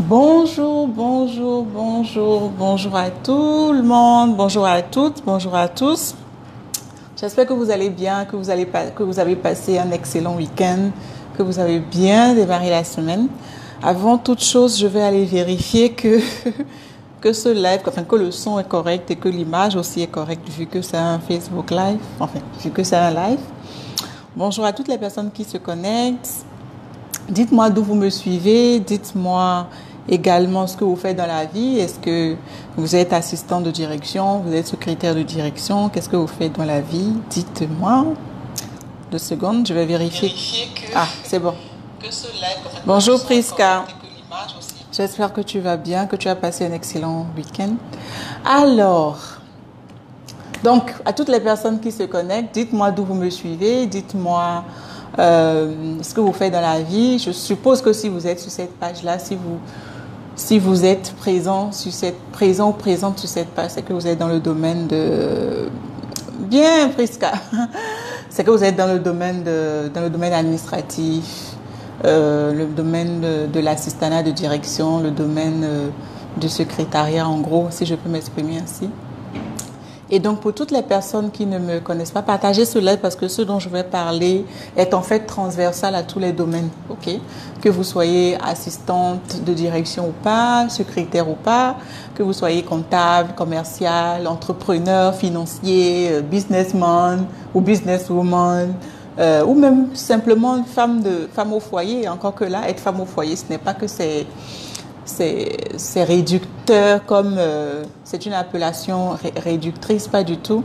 Bonjour, bonjour, bonjour, bonjour à tout le monde, bonjour à toutes, bonjour à tous. J'espère que vous allez bien, que vous avez passé un excellent week-end, que vous avez bien démarré la semaine. Avant toute chose, je vais aller vérifier que, que ce live, enfin que le son est correct et que l'image aussi est correcte vu que c'est un Facebook Live, enfin vu que c'est un live. Bonjour à toutes les personnes qui se connectent. Dites-moi d'où vous me suivez, dites-moi également ce que vous faites dans la vie. Est-ce que vous êtes assistant de direction, vous êtes secrétaire de direction, qu'est-ce que vous faites dans la vie? Dites-moi. 2 secondes, je vais vérifier. Ah, c'est bon. Bonjour Priska. J'espère que tu vas bien, que tu as passé un excellent week-end. Alors, donc, à toutes les personnes qui se connectent, dites-moi d'où vous me suivez, dites-moi ce que vous faites dans la vie. Je suppose que si vous êtes sur cette page-là, si vous êtes présent ou présente sur cette page, c'est que vous êtes dans le domaine de... Bien, Priska. C'est que vous êtes dans le domaine administratif, le domaine de l'assistanat de direction, le domaine du secrétariat, en gros, si je peux m'exprimer ainsi. Et donc, pour toutes les personnes qui ne me connaissent pas, partagez cela parce que ce dont je vais parler est en fait transversal à tous les domaines, ok? Que vous soyez assistante de direction ou pas, secrétaire ou pas, que vous soyez comptable, commercial, entrepreneur, financier, businessman ou businesswoman, ou même simplement femme au foyer. Encore que là, être femme au foyer, ce n'est pas que c'est réducteur comme c'est une appellation réductrice, pas du tout.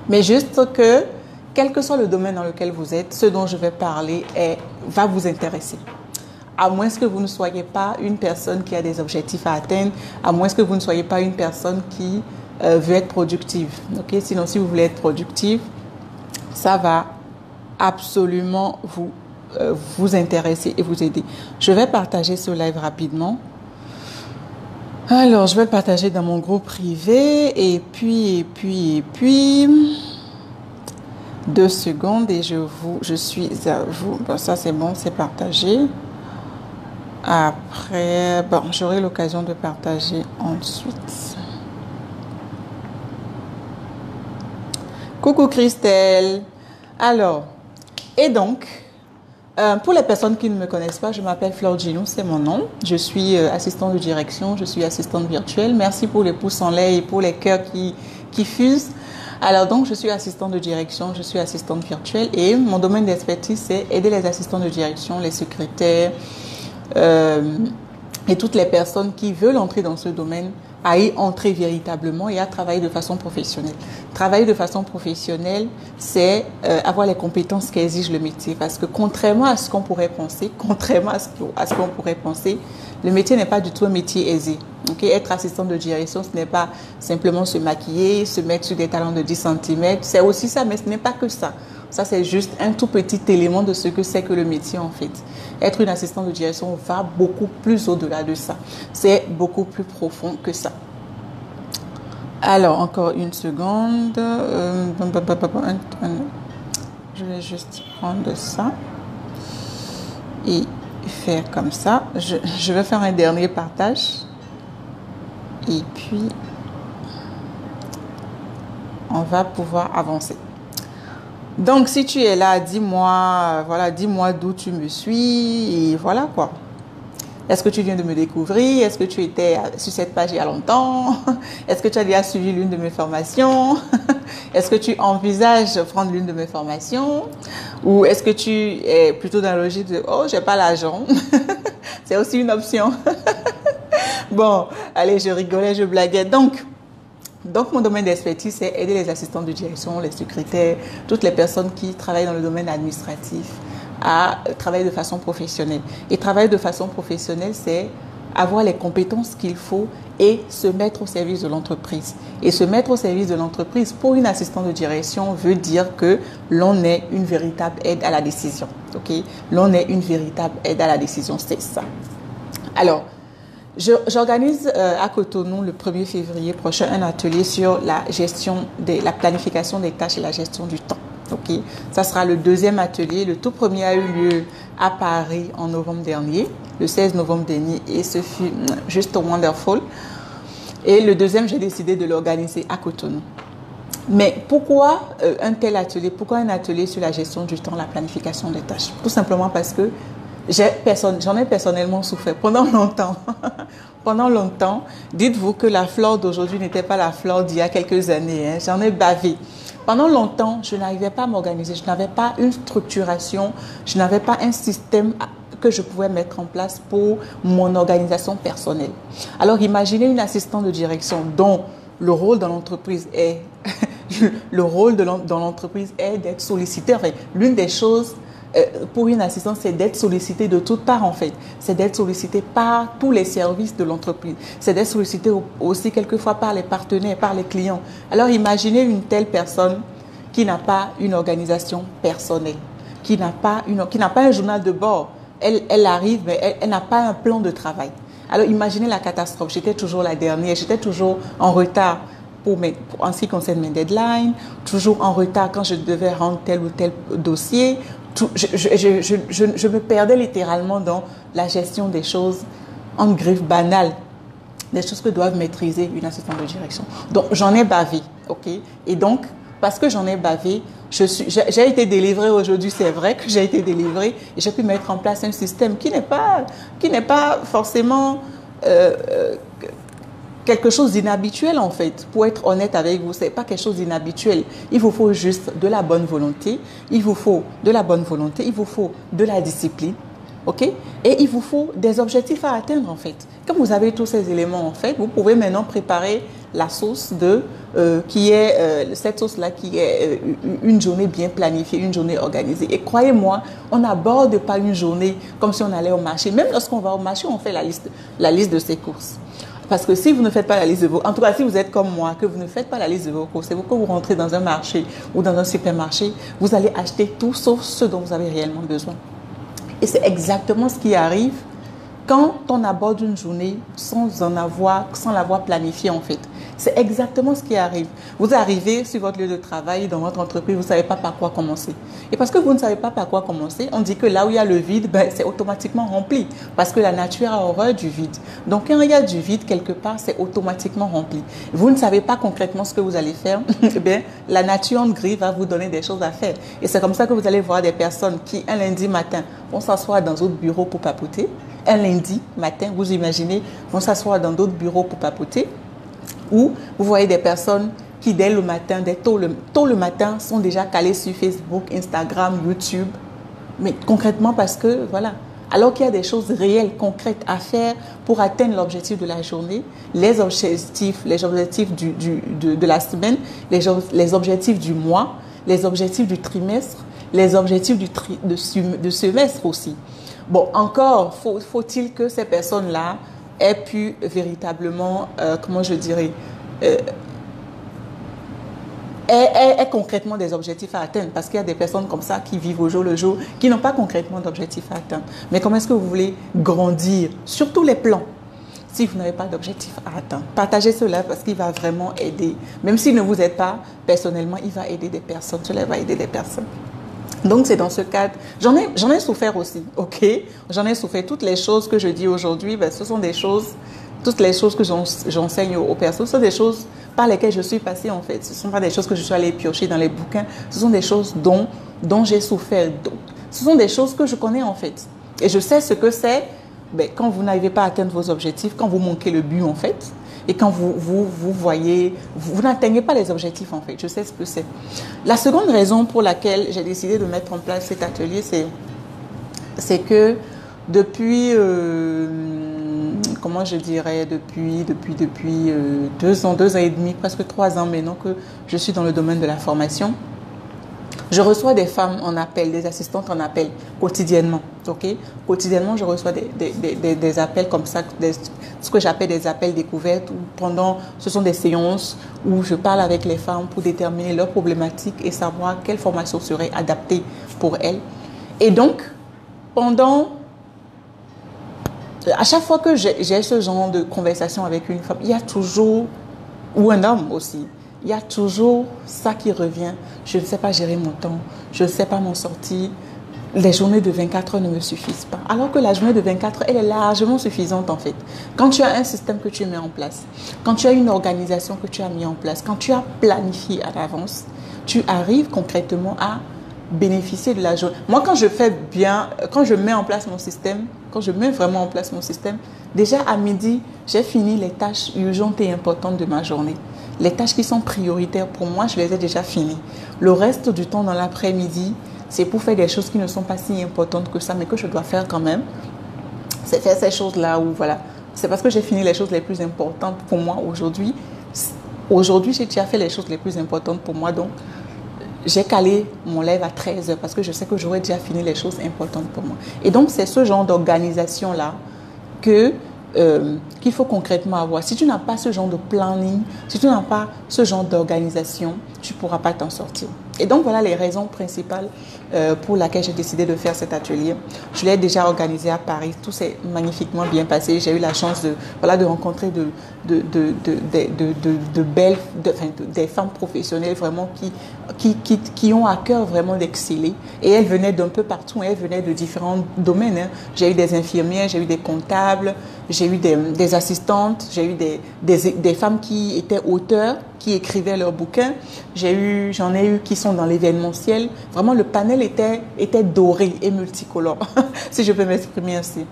Mais juste que, quel que soit le domaine dans lequel vous êtes, ce dont je vais parler va vous intéresser. À moins que vous ne soyez pas une personne qui a des objectifs à atteindre, à moins que vous ne soyez pas une personne qui veut être productive. Okay? Sinon, si vous voulez être productive, ça va absolument vous intéresser et vous aider. Je vais partager ce live rapidement. Alors, je vais le partager dans mon groupe privé et puis 2 secondes et je suis à vous. Bon, ça c'est bon, c'est partagé. Après, bon, j'aurai l'occasion de partager ensuite. Coucou Christelle. Alors, et donc, pour les personnes qui ne me connaissent pas, je m'appelle Flore Gino, c'est mon nom. Je suis assistante de direction, je suis assistante virtuelle. Merci pour les pouces en l'air et pour les cœurs qui fusent. Alors donc, je suis assistante de direction, je suis assistante virtuelle et mon domaine d'expertise, c'est aider les assistants de direction, les secrétaires et toutes les personnes qui veulent entrer dans ce domaine à y entrer véritablement et à travailler de façon professionnelle. Travailler de façon professionnelle, c'est avoir les compétences qu'exige le métier. Parce que contrairement à ce qu'on pourrait penser, le métier n'est pas du tout un métier aisé. Okay? Être assistant de direction, ce n'est pas simplement se maquiller, se mettre sur des talons de 10 cm. C'est aussi ça, mais ce n'est pas que ça. Ça, c'est juste un tout petit élément de ce que c'est que le métier, en fait. Être une assistante de direction va beaucoup plus au-delà de ça. C'est beaucoup plus profond que ça. Alors, encore une seconde. Je vais juste prendre ça et faire comme ça. Je vais faire un dernier partage. Et puis, on va pouvoir avancer. Donc, si tu es là, dis-moi d'où tu me suis et voilà quoi. Est-ce que tu viens de me découvrir? Est-ce que tu étais sur cette page il y a longtemps? Est-ce que tu as déjà suivi l'une de mes formations? Est-ce que tu envisages de prendre l'une de mes formations? Ou est-ce que tu es plutôt dans la logique de « Oh, j'ai pas l'argent ». C'est aussi une option. Bon, allez, je rigolais, je blaguais. Donc, mon domaine d'expertise, c'est aider les assistants de direction, les secrétaires, toutes les personnes qui travaillent dans le domaine administratif à travailler de façon professionnelle. Et travailler de façon professionnelle, c'est avoir les compétences qu'il faut et se mettre au service de l'entreprise. Et se mettre au service de l'entreprise pour une assistante de direction veut dire que l'on est une véritable aide à la décision. Okay? L'on est une véritable aide à la décision, c'est ça. Alors, j'organise à Cotonou le 1er février prochain un atelier sur la planification des tâches et la gestion du temps. Ok, ça sera le deuxième atelier. Le tout premier a eu lieu à Paris en novembre dernier, le 16 novembre dernier, et ce fut juste wonderful. Et le deuxième, j'ai décidé de l'organiser à Cotonou. Mais pourquoi un tel atelier? Pourquoi un atelier sur la gestion du temps, la planification des tâches? Tout simplement parce que j'en ai personnellement souffert pendant longtemps. Pendant longtemps, dites-vous que la flore d'aujourd'hui n'était pas la flore d'il y a quelques années. Hein. J'en ai bavé. Pendant longtemps, je n'arrivais pas à m'organiser. Je n'avais pas une structuration. Je n'avais pas un système que je pouvais mettre en place pour mon organisation personnelle. Alors, imaginez une assistante de direction dont le rôle dans l'entreprise est dans l'entreprise est d'être sollicité. Enfin, l'une des choses pour une assistante, c'est d'être sollicité de toutes parts en fait. C'est d'être sollicité par tous les services de l'entreprise. C'est d'être sollicité aussi quelquefois par les partenaires, par les clients. Alors imaginez une telle personne qui n'a pas une organisation personnelle, qui n'a pas un journal de bord. Elle arrive, mais elle n'a pas un plan de travail. Alors imaginez la catastrophe. J'étais toujours la dernière, j'étais toujours en retard en ce qui concerne mes deadlines, toujours en retard quand je devais rendre tel ou tel dossier. Je me perdais littéralement dans la gestion des choses en griffes banales, des choses que doivent maîtriser une assistante de direction. Donc, j'en ai bavé, ok? Et donc, parce que j'en ai bavé, j'ai été délivrée aujourd'hui, c'est vrai que j'ai été délivrée, et j'ai pu mettre en place un système qui n'est pas forcément quelque chose d'inhabituel en fait. Pour être honnête avec vous, c'est pas quelque chose d'inhabituel. Il vous faut juste de la bonne volonté, il vous faut de la discipline, ok? Et il vous faut des objectifs à atteindre en fait. Quand vous avez tous ces éléments en fait, vous pouvez maintenant préparer la sauce cette sauce-là qui est une journée bien planifiée, une journée organisée. Et croyez-moi, on n'aborde pas une journée comme si on allait au marché. Même lorsqu'on va au marché, on fait la liste de ses courses. Parce que si vous ne faites pas la liste de vos... En tout cas, si vous êtes comme moi, que vous ne faites pas la liste de vos courses, c'est que vous rentrez dans un marché ou dans un supermarché, vous allez acheter tout sauf ce dont vous avez réellement besoin. Et c'est exactement ce qui arrive quand on aborde une journée sans l'avoir planifiée en fait. C'est exactement ce qui arrive. Vous arrivez sur votre lieu de travail, dans votre entreprise, vous ne savez pas par quoi commencer. Et parce que vous ne savez pas par quoi commencer, on dit que là où il y a le vide, c'est automatiquement rempli. Parce que la nature a horreur du vide. Donc quand il y a du vide quelque part, c'est automatiquement rempli. Vous ne savez pas concrètement ce que vous allez faire, la nature en gris va vous donner des choses à faire. Et c'est comme ça que vous allez voir des personnes qui, un lundi matin, vont s'asseoir dans d'autres bureaux pour papoter. Un lundi matin, vous imaginez, vont s'asseoir dans d'autres bureaux pour papoter. Ou vous voyez des personnes qui, dès tôt le matin, sont déjà calées sur Facebook, Instagram, YouTube. Mais concrètement parce que, voilà, alors qu'il y a des choses réelles, concrètes à faire pour atteindre l'objectif de la journée, les objectifs de la semaine, les objectifs du mois, les objectifs du trimestre, les objectifs de semestre aussi. Bon, encore faut-il que ces personnes-là aient pu véritablement, aient concrètement des objectifs à atteindre. Parce qu'il y a des personnes comme ça qui vivent au jour le jour, qui n'ont pas concrètement d'objectifs à atteindre. Mais comment est-ce que vous voulez grandir sur tous les plans si vous n'avez pas d'objectif à atteindre? Partagez cela parce qu'il va vraiment aider. Même s'il ne vous aide pas personnellement, il va aider des personnes. Cela va aider des personnes. Donc, c'est dans ce cadre. J'en ai souffert aussi, ok? J'en ai souffert. Toutes les choses que je dis aujourd'hui, ce sont des choses, toutes les choses que j'enseigne aux personnes, ce sont des choses par lesquelles je suis passée, en fait. Ce ne sont pas des choses que je suis allée piocher dans les bouquins. Ce sont des choses dont j'ai souffert. Ce sont des choses que je connais, en fait. Et je sais ce que c'est quand vous n'arrivez pas à atteindre vos objectifs, quand vous manquez le but, en fait. Et quand vous voyez, vous n'atteignez pas les objectifs en fait. Je sais ce que c'est. La seconde raison pour laquelle j'ai décidé de mettre en place cet atelier, c'est que depuis, depuis 2 ans et demi, presque 3 ans maintenant que je suis dans le domaine de la formation, je reçois des femmes en appel, des assistantes en appel quotidiennement. Okay? Quotidiennement, je reçois des appels comme ça, ce que j'appelle des appels découvertes. Ce sont des séances où je parle avec les femmes pour déterminer leurs problématiques et savoir quelle formation serait adaptée pour elles. Et donc, à chaque fois que j'ai ce genre de conversation avec une femme, il y a toujours, ou un homme aussi, il y a toujours ça qui revient. Je ne sais pas gérer mon temps, je ne sais pas m'en sortir. Les journées de 24 heures ne me suffisent pas. Alors que la journée de 24 heures, elle est largement suffisante en fait. Quand tu as un système que tu mets en place, quand tu as une organisation que tu as mis en place, quand tu as planifié à l'avance, tu arrives concrètement à bénéficier de la journée. Moi, quand je fais bien, quand je mets en place mon système, quand je mets vraiment en place mon système, déjà à midi, j'ai fini les tâches urgentes et importantes de ma journée. Les tâches qui sont prioritaires pour moi, je les ai déjà finies. Le reste du temps dans l'après-midi, c'est pour faire des choses qui ne sont pas si importantes que ça, mais que je dois faire quand même. C'est faire ces choses-là où, voilà, c'est parce que j'ai fini les choses les plus importantes pour moi aujourd'hui. Aujourd'hui, j'ai déjà fait les choses les plus importantes pour moi, donc j'ai calé mon live à 13 heures parce que je sais que j'aurais déjà fini les choses importantes pour moi. Et donc, c'est ce genre d'organisation-là qu'il faut concrètement avoir. Si tu n'as pas ce genre de planning, si tu n'as pas ce genre d'organisation, tu ne pourras pas t'en sortir. Et donc, voilà les raisons principales pour lesquelles j'ai décidé de faire cet atelier. Je l'ai déjà organisé à Paris. Tout s'est magnifiquement bien passé. J'ai eu la chance de rencontrer des femmes professionnelles vraiment qui ont à cœur vraiment d'exceller. Et elles venaient d'un peu partout. Elles venaient de différents domaines. Hein. J'ai eu des infirmières, j'ai eu des comptables, j'ai eu des assistantes, j'ai eu des femmes qui étaient auteurs, qui écrivaient leurs bouquins. J'en ai eu qui sont dans l'événementiel. Vraiment, le panel était doré et multicolore, si je peux m'exprimer ainsi.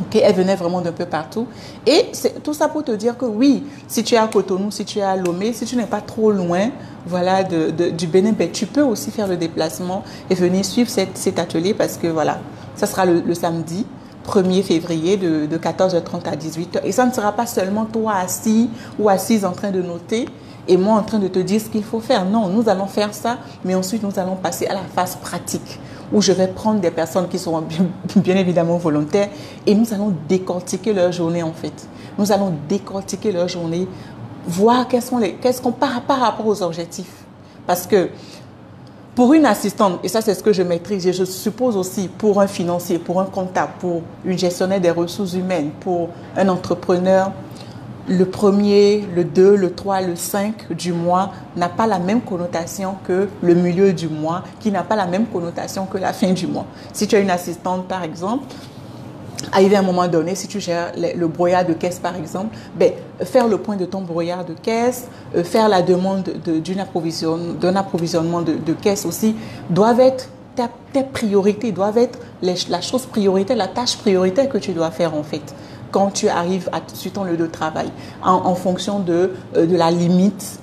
Okay, elle venait vraiment d'un peu partout. Et c'est tout ça pour te dire que oui, si tu es à Cotonou, si tu es à Lomé, si tu n'es pas trop loin voilà, du Bénin, ben, tu peux aussi faire le déplacement et venir suivre cet atelier parce que voilà, ça sera le samedi 1er février de 14h30 à 18h. Et ça ne sera pas seulement toi assis ou assise en train de noter et moi en train de te dire ce qu'il faut faire. Non, nous allons faire ça, mais ensuite nous allons passer à la phase pratique où je vais prendre des personnes qui seront bien évidemment volontaires et nous allons décortiquer leur journée en fait. Nous allons décortiquer leur journée, voir qu'est-ce qu'on par rapport aux objectifs. Parce que pour une assistante, et ça c'est ce que je maîtrise, et je suppose aussi pour un financier, pour un comptable, pour une gestionnaire des ressources humaines, pour un entrepreneur, le 1er, le 2, le 3, le 5 du mois n'a pas la même connotation que le milieu du mois, qui n'a pas la même connotation que la fin du mois. Si tu as une assistante par exemple, arrivé à un moment donné, si tu gères le brouillard de caisse par exemple, ben, faire le point de ton brouillard de caisse, faire la demande d'un approvisionnement de caisse aussi, doivent être tes priorités, doivent être la chose prioritaire, la tâche prioritaire que tu dois faire en fait quand tu arrives sur ton lieu de travail, en fonction de la limite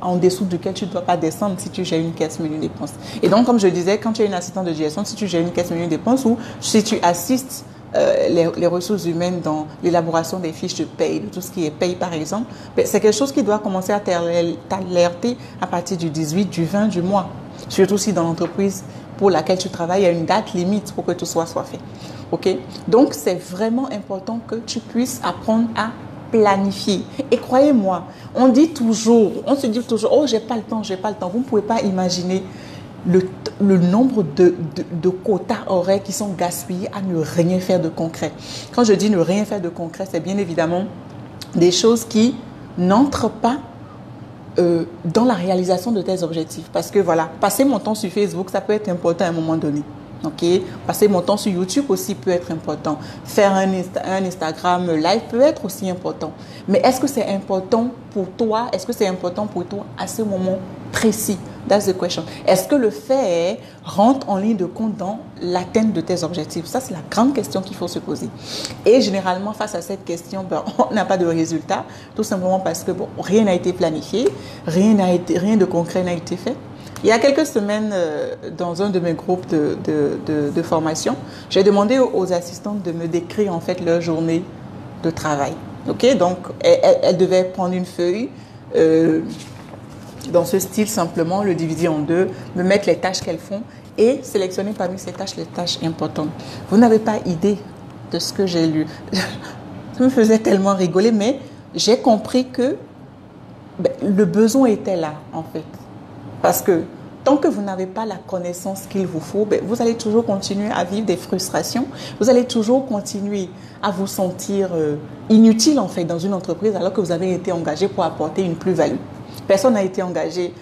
en dessous duquel tu ne dois pas descendre si tu gères une caisse menu dépenses. Et donc, comme je disais, quand tu es une assistante de gestion, si tu gères une caisse menu dépenses ou si tu assistes les ressources humaines dans l'élaboration des fiches de paye, de tout ce qui est paye par exemple, c'est quelque chose qui doit commencer à t'alerter à partir du 18, du 20 du mois. Surtout si dans l'entreprise pour laquelle tu travailles, il y a une date limite pour que tout soit fait. Okay? Donc, c'est vraiment important que tu puisses apprendre à planifier. Et croyez-moi, on se dit toujours, oh, j'ai pas le temps. Vous ne pouvez pas imaginer le nombre de quotas horaires qui sont gaspillés à ne rien faire de concret. Quand je dis ne rien faire de concret, c'est bien évidemment des choses qui n'entrent pas dans la réalisation de tes objectifs. Parce que voilà, passer mon temps sur Facebook, ça peut être important à un moment donné. Okay? Passer mon temps sur YouTube aussi peut être important. Faire un Instagram live peut être aussi important. Mais est-ce que c'est important pour toi? Est-ce que c'est important pour toi à ce moment précis? That's the question. Est-ce que le fait rentre en ligne de compte dans l'atteinte de tes objectifs? Ça, c'est la grande question qu'il faut se poser. Et généralement, face à cette question, on n'a pas de résultat, tout simplement parce que rien n'a été planifié, rien de concret n'a été fait. Il y a quelques semaines, dans un de mes groupes de formation, j'ai demandé aux assistantes de me décrire en fait leur journée de travail. Okay? Donc, elles devaient prendre une feuille, dans ce style simplement, le diviser en deux, me mettre les tâches qu'elles font et sélectionner parmi ces tâches les tâches importantes. Vous n'avez pas idée de ce que j'ai lu. Ça me faisait tellement rigoler, mais j'ai compris que le besoin était là en fait. Parce que Tant que vous n'avez pas la connaissance qu'il vous faut, ben, vous allez toujours continuer à vivre des frustrations. Vous allez toujours continuer à vous sentir inutile en fait dans une entreprise alors que vous avez été engagé pour apporter une plus-value. Personne n'a été engagé.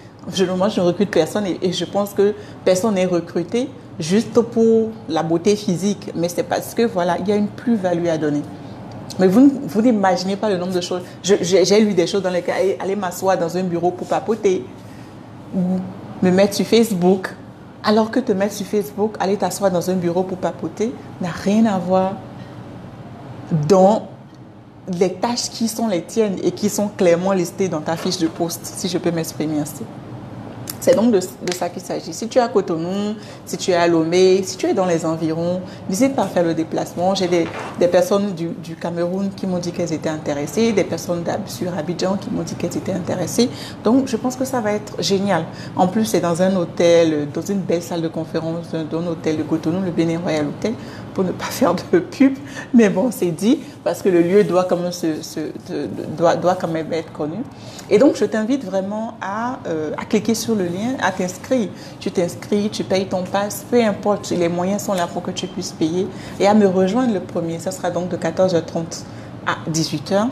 Moi, je ne recrute personne et je pense que personne n'est recruté juste pour la beauté physique. Mais c'est parce que voilà, il y a une plus-value à donner. Mais vous n'imaginez pas le nombre de choses. J'ai lu des choses dans lesquelles aller m'asseoir dans un bureau pour papoter ou me mettre sur Facebook. Alors que te mettre sur Facebook, aller t'asseoir dans un bureau pour papoter n'a rien à voir dans les tâches qui sont les tiennes et qui sont clairement listées dans ta fiche de poste, si je peux m'exprimer ainsi. C'est donc de ça qu'il s'agit. Si tu es à Cotonou, si tu es à Lomé, si tu es dans les environs, n'hésite pas à faire le déplacement. J'ai des personnes du Cameroun qui m'ont dit qu'elles étaient intéressées, des personnes sur Abidjan qui m'ont dit qu'elles étaient intéressées. Donc, je pense que ça va être génial. En plus, c'est dans un hôtel, dans une belle salle de conférence d'un hôtel de Cotonou, le Bénin Royal Hotel, pour ne pas faire de pub. Mais bon, c'est dit, parce que le lieu doit quand même, doit quand même être connu. Et donc, je t'invite vraiment à cliquer sur le lien, à t'inscrire. Tu t'inscris, tu payes ton pass, peu importe, les moyens sont là pour que tu puisses payer. Et à me rejoindre le premier, ça sera donc de 14h30 à 18h.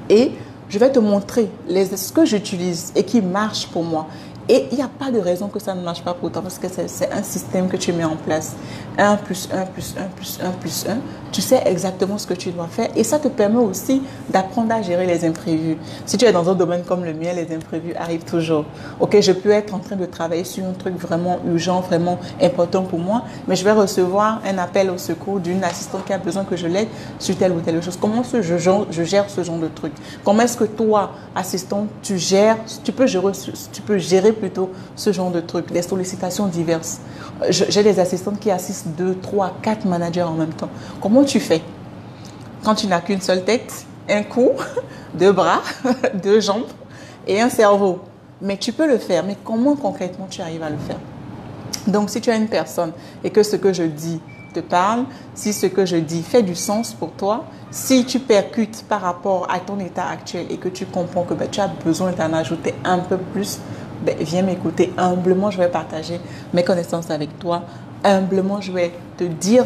Et je vais te montrer ce que j'utilise et qui marche pour moi. Et il n'y a pas de raison que ça ne marche pas pour toi parce que c'est un système que tu mets en place. 1 plus 1 plus 1 plus 1 plus 1. Tu sais exactement ce que tu dois faire et ça te permet aussi d'apprendre à gérer les imprévus. Si tu es dans un domaine comme le mien, les imprévus arrivent toujours. Ok, je peux être en train de travailler sur un truc vraiment urgent, vraiment important pour moi, mais je vais recevoir un appel au secours d'une assistante qui a besoin que je l'aide sur telle ou telle chose. Comment je gère ce genre de truc? Comment est-ce que toi, assistant, tu peux gérer plutôt ce genre de trucs, les sollicitations diverses. J'ai des assistantes qui assistent 2, 3, 4 managers en même temps. Comment tu fais quand tu n'as qu'une seule tête, un cou, 2 bras, 2 jambes et un cerveau? Mais tu peux le faire, mais comment concrètement tu arrives à le faire? Donc, si tu as une personne et que ce que je dis te parle, si ce que je dis fait du sens pour toi, si tu percutes par rapport à ton état actuel et que tu comprends que tu as besoin d'en ajouter un peu plus, viens m'écouter. Humblement, je vais partager mes connaissances avec toi. Humblement, je vais te dire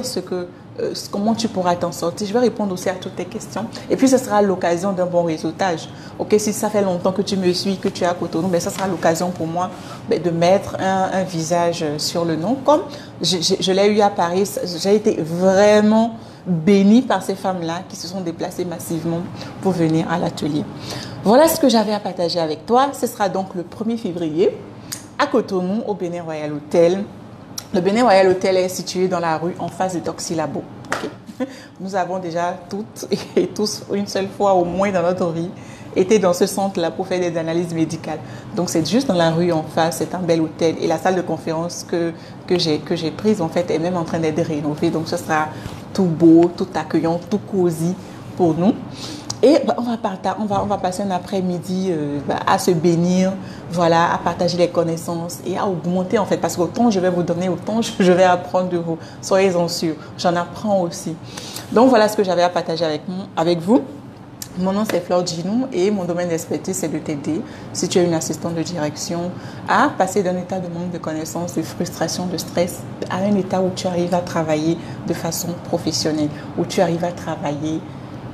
comment tu pourras t'en sortir. Je vais répondre aussi à toutes tes questions. Et puis, ce sera l'occasion d'un bon réseautage. Ok, si ça fait longtemps que tu me suis, que tu es à Cotonou, ça sera l'occasion pour moi de mettre un visage sur le nom. Comme je l'ai eu à Paris, j'ai été vraiment bénie par ces femmes-là qui se sont déplacées massivement pour venir à l'atelier. Voilà ce que j'avais à partager avec toi. Ce sera donc le 1er février à Cotonou, au Bénin Royal Hotel. Le Bénin Royal Hotel est situé dans la rue en face de Toxilabo. Okay. Nous avons déjà toutes et tous, une seule fois au moins dans notre vie, été dans ce centre-là pour faire des analyses médicales. Donc, c'est juste dans la rue en face, c'est un bel hôtel. Et la salle de conférence que j'ai prise, en fait, est même en train d'être rénovée. Donc, ce sera tout beau, tout accueillant, tout cosy pour nous. Et on va passer un après-midi à se bénir, voilà, à partager les connaissances et à augmenter en fait. Parce qu'autant je vais vous donner, autant je vais apprendre de vous. Soyez-en sûrs, j'en apprends aussi. Donc voilà ce que j'avais à partager avec vous. Mon nom c'est Flore Djinou et mon domaine d'expertise c'est de t'aider, si tu es une assistante de direction, à passer d'un état de manque de connaissances, de frustration, de stress, à un état où tu arrives à travailler de façon professionnelle, où tu arrives à travailler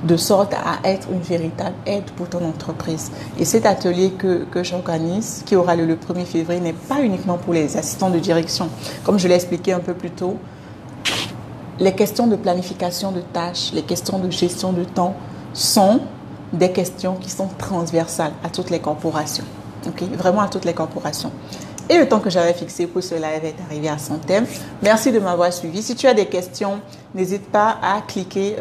de sorte à être une véritable aide pour ton entreprise. Et cet atelier que j'organise, qui aura lieu le 1er février, n'est pas uniquement pour les assistants de direction. Comme je l'ai expliqué un peu plus tôt, les questions de planification de tâches, les questions de gestion de temps sont des questions qui sont transversales à toutes les corporations. Okay? Vraiment à toutes les corporations. Et le temps que j'avais fixé pour ce live est arrivé à son thème. Merci de m'avoir suivi. Si tu as des questions, n'hésite pas à cliquer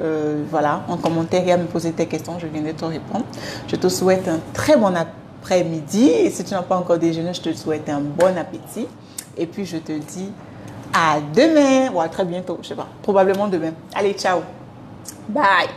en commentaire et à me poser tes questions. Je viendrai te répondre. Je te souhaite un très bon après-midi. Et si tu n'as pas encore déjeuné, je te souhaite un bon appétit. Et puis, je te dis à demain. Ou à très bientôt, je ne sais pas. Probablement demain. Allez, ciao. Bye.